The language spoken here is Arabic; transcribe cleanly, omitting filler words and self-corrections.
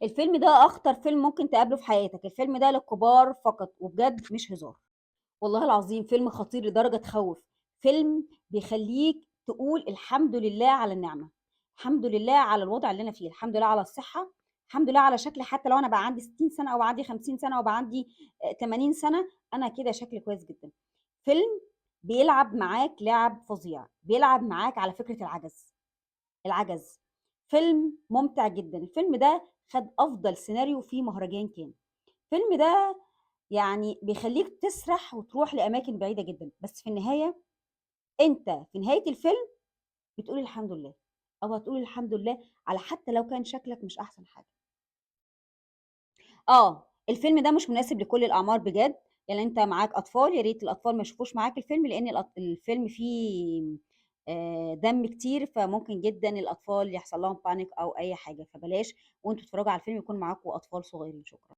الفيلم ده اخطر فيلم ممكن تقابله في حياتك، الفيلم ده للكبار فقط وبجد مش هزار. والله العظيم فيلم خطير لدرجة تخوف. فيلم بيخليك تقول الحمد لله على النعمة، الحمد لله على الوضع اللي انا فيه، الحمد لله على الصحة، الحمد لله على شكلي. حتى لو انا بقى عندي 60 سنة او عندي 50 سنة او بقى عندي 80 سنة، انا كده شكلي كويس جدا. فيلم بيلعب معاك لعب فظيع، بيلعب معاك على فكرة العجز. فيلم ممتع جدا. الفيلم ده خد افضل سيناريو في مهرجان كان. الفيلم ده يعني بيخليك تسرح وتروح لاماكن بعيده جدا، بس في النهايه انت في نهايه الفيلم بتقول الحمد لله، او هتقول الحمد لله على حتى لو كان شكلك مش احسن حاجه. الفيلم ده مش مناسب لكل الاعمار بجد. يعني انت معاك اطفال، يا ريت الاطفال ما يشوفوش معاك الفيلم، لان الفيلم فيه دم كتير، فممكن جدا الاطفال يحصل لهم بانيك او اي حاجه، فبلاش. وانتوا بتتفرجوا على الفيلم يكون معاكم اطفال صغيرين. شكرا.